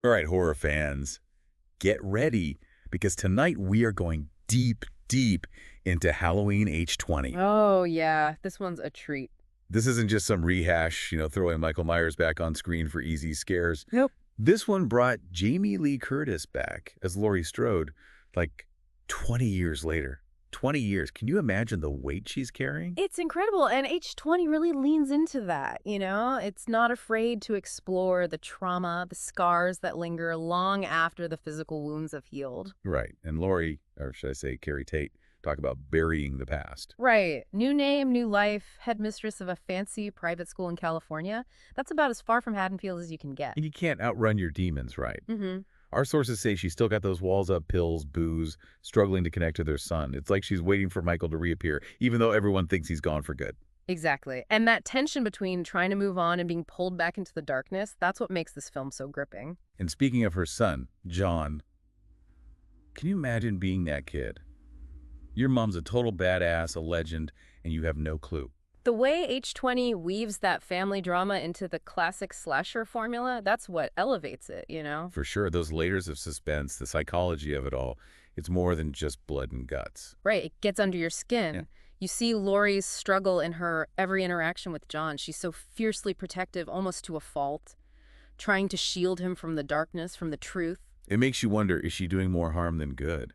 All right, horror fans, get ready because tonight we are going deep, deep into Halloween H20. Oh, yeah. This one's a treat. This isn't just some rehash, throwing Michael Myers back on screen for easy scares. Nope. This one brought Jamie Lee Curtis back as Laurie Strode like 20 years later. 20 years. Can you imagine the weight she's carrying? It's incredible. And H20 really leans into that, you know? It's not afraid to explore the trauma, the scars that linger long after the physical wounds have healed. Right. And Laurie, or should I say Carrie Tate, talk about burying the past. Right. New name, new life, headmistress of a fancy private school in California. That's about as far from Haddonfield as you can get. And you can't outrun your demons, right? Mm-hmm. Our sources say she's still got those walls up, pills, booze, struggling to connect to their son. It's like she's waiting for Michael to reappear, even though everyone thinks he's gone for good. Exactly. And that tension between trying to move on and being pulled back into the darkness, that's what makes this film so gripping. And speaking of her son, John, can you imagine being that kid? Your mom's a total badass, a legend, and you have no clue. The way H20 weaves that family drama into the classic slasher formula, that's what elevates it, you know? For sure, those layers of suspense, the psychology of it all, it's more than just blood and guts. Right, it gets under your skin. Yeah. You see Laurie's struggle in her every interaction with John. She's so fiercely protective, almost to a fault, trying to shield him from the darkness, from the truth. It makes you wonder, is she doing more harm than good?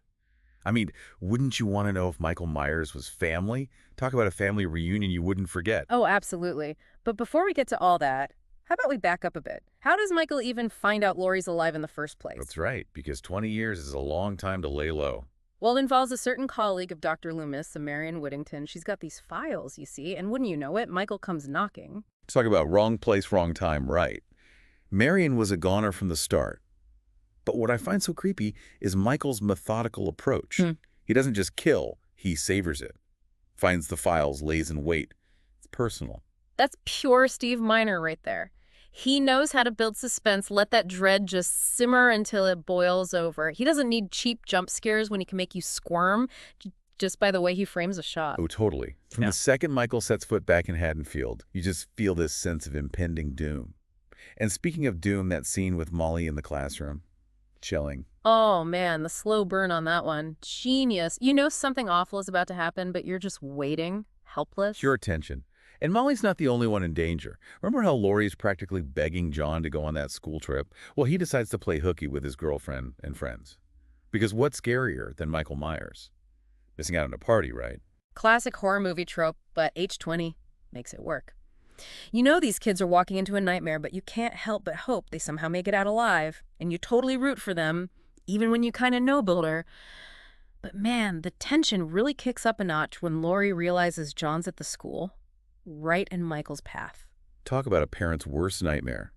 I mean, wouldn't you want to know if Michael Myers was family? Talk about a family reunion you wouldn't forget. Oh, absolutely. But before we get to all that, how about we back up a bit? How does Michael even find out Laurie's alive in the first place? That's right, because 20 years is a long time to lay low. Well, it involves a certain colleague of Dr. Loomis, a Marion Whittington. She's got these files, you see, and wouldn't you know it, Michael comes knocking. Talk about wrong place, wrong time, right. Marion was a goner from the start. But what I find so creepy is Michael's methodical approach. He doesn't just kill, he savors it. Finds the files, lays in wait. It's personal. That's pure Steve Miner right there. He knows how to build suspense, let that dread just simmer until it boils over. He doesn't need cheap jump scares when he can make you squirm just by the way he frames a shot. Oh, totally. From the second Michael sets foot back in Haddonfield, you just feel this sense of impending doom. And speaking of doom, that scene with Molly in the classroom, chilling. Oh, man, the slow burn on that one. Genius. You know something awful is about to happen, but you're just waiting, helpless. Pure tension. And Molly's not the only one in danger. Remember how Laurie's practically begging John to go on that school trip? Well, he decides to play hooky with his girlfriend and friends. Because what's scarier than Michael Myers? Missing out on a party, right? Classic horror movie trope, but H20 makes it work. You know these kids are walking into a nightmare, but you can't help but hope they somehow make it out alive. And you totally root for them, even when you kind of know Builder. But man, the tension really kicks up a notch when Laurie realizes John's at the school, right in Michael's path. Talk about a parent's worst nightmare.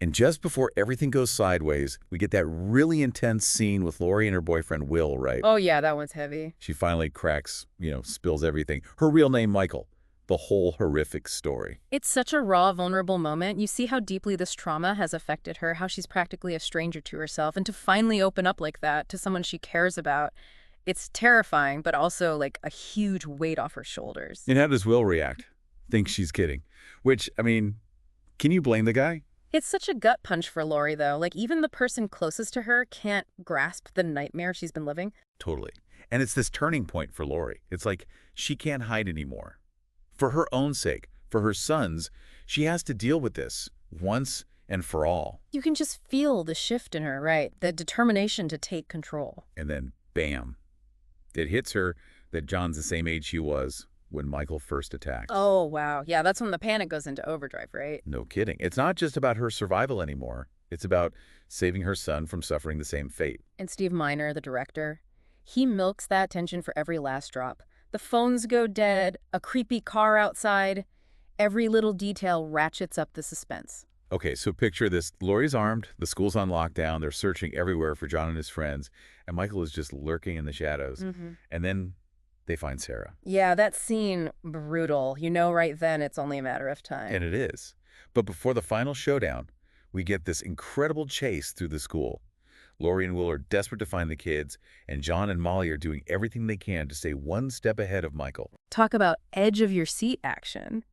And just before everything goes sideways, we get that really intense scene with Laurie and her boyfriend, Will, right? Oh yeah, that one's heavy. She finally cracks, spills everything. Her real name, Michael. The whole horrific story. It's such a raw, vulnerable moment. You see how deeply this trauma has affected her, how she's practically a stranger to herself, and to finally open up like that to someone she cares about, it's terrifying, but also like a huge weight off her shoulders. And how does Will react? Thinks she's kidding. Which, can you blame the guy? It's such a gut punch for Laurie, though. Like, even the person closest to her can't grasp the nightmare she's been living. Totally. And it's this turning point for Laurie. It's like she can't hide anymore. For her own sake, for her son's, she has to deal with this once and for all. You can just feel the shift in her, right? The determination to take control. And then, bam. It hits her that John's the same age she was when Michael first attacked. Oh, wow. Yeah, that's when the panic goes into overdrive, right? No kidding. It's not just about her survival anymore. It's about saving her son from suffering the same fate. And Steve Miner, the director, he milks that tension for every last drop. The phones go dead, a creepy car outside. Every little detail ratchets up the suspense. Okay, so picture this. Laurie's armed, the school's on lockdown, they're searching everywhere for John and his friends, and Michael is just lurking in the shadows. And then they find Sarah. Yeah, that scene, brutal. You know right then it's only a matter of time. And it is. But before the final showdown, we get this incredible chase through the school. Laurie and Will are desperate to find the kids, and John and Molly are doing everything they can to stay one step ahead of Michael. Talk about edge-of-your-seat action.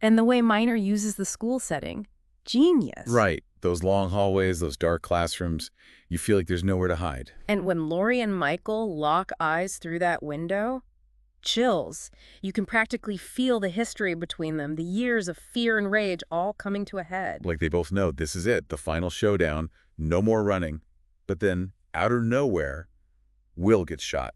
And the way Miner uses the school setting, genius. Right. Those long hallways, those dark classrooms, you feel like there's nowhere to hide. And when Laurie and Michael lock eyes through that window, chills. You can practically feel the history between them, the years of fear and rage all coming to a head. Like they both know this is it, the final showdown, no more running. But then, out of nowhere, Will gets shot,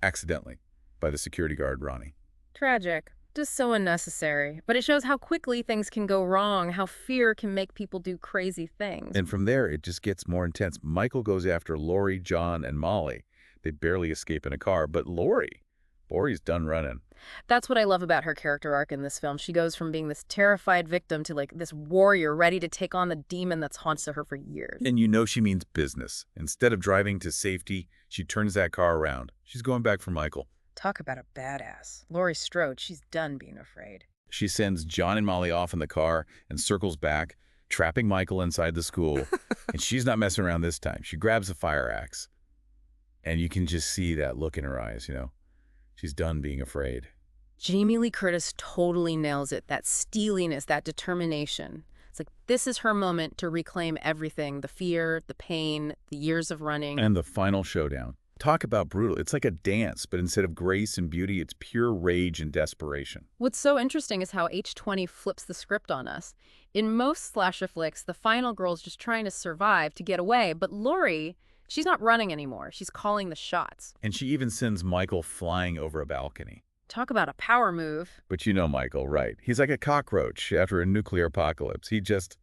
accidentally, by the security guard, Ronnie. Tragic. Just so unnecessary. But it shows how quickly things can go wrong, how fear can make people do crazy things. And from there, it just gets more intense. Michael goes after Laurie, John, and Molly. They barely escape in a car, but Laurie's done running. That's what I love about her character arc in this film. She goes from being this terrified victim to like this warrior ready to take on the demon that's haunted her for years. And you know she means business. Instead of driving to safety, she turns that car around. She's going back for Michael. Talk about a badass. Laurie Strode, she's done being afraid. She sends John and Molly off in the car and circles back, trapping Michael inside the school. And she's not messing around this time. She grabs a fire axe. And you can just see that look in her eyes, you know. She's done being afraid. Jamie Lee Curtis totally nails it. That steeliness, that determination. It's like this is her moment to reclaim everything. The fear, the pain, the years of running. And the final showdown. Talk about brutal. It's like a dance, but instead of grace and beauty, it's pure rage and desperation. What's so interesting is how H20 flips the script on us. In most slasher flicks, the final girl's just trying to survive, to get away, but Laurie, she's not running anymore. She's calling the shots. And she even sends Michael flying over a balcony. Talk about a power move. But you know Michael, right? He's like a cockroach after a nuclear apocalypse. He just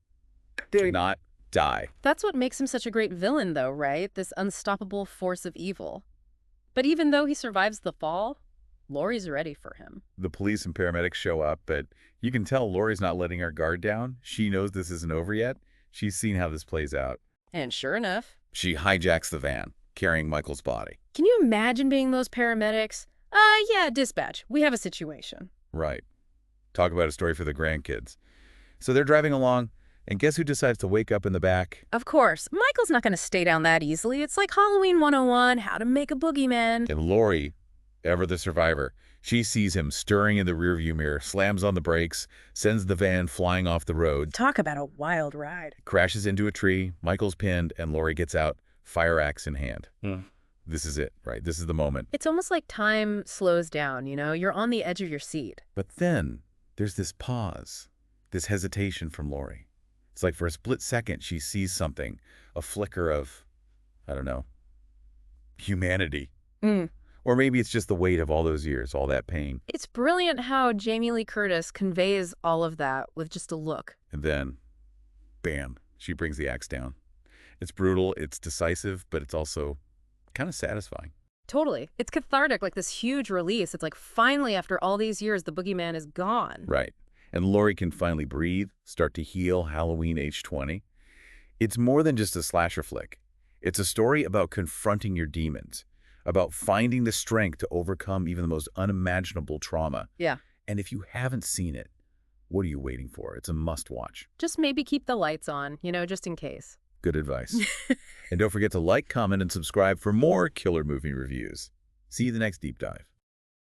did not die. That's what makes him such a great villain, though, right? This unstoppable force of evil. But even though he survives the fall, Laurie's ready for him. The police and paramedics show up, but you can tell Laurie's not letting her guard down. She knows this isn't over yet. She's seen how this plays out. And sure enough, she hijacks the van, carrying Michael's body. Can you imagine being those paramedics? Yeah, dispatch. We have a situation. Right. Talk about a story for the grandkids. So they're driving along, and guess who decides to wake up in the back? Of course. Michael's not going to stay down that easily. It's like Halloween 101, how to make a boogeyman. And Laurie, ever the survivor, she sees him stirring in the rearview mirror, slams on the brakes, sends the van flying off the road. Talk about a wild ride. Crashes into a tree, Michael's pinned, and Laurie gets out, fire axe in hand. This is it, right? This is the moment. It's almost like time slows down, you know? You're on the edge of your seat. But then there's this pause, this hesitation from Laurie. It's like for a split second, she sees something, a flicker of, I don't know, humanity. Or maybe it's just the weight of all those years, all that pain. It's brilliant how Jamie Lee Curtis conveys all of that with just a look. And then, bam, she brings the axe down. It's brutal, it's decisive, but it's also kind of satisfying. Totally. It's cathartic, like this huge release. It's like finally, after all these years, the boogeyman is gone. Right. And Laurie can finally breathe, start to heal Halloween H20. It's more than just a slasher flick. It's a story about confronting your demons, about finding the strength to overcome even the most unimaginable trauma. Yeah. And if you haven't seen it, what are you waiting for? It's a must-watch. Just maybe keep the lights on, you know, just in case. Good advice. And don't forget to like, comment, and subscribe for more killer movie reviews. See you the next deep dive.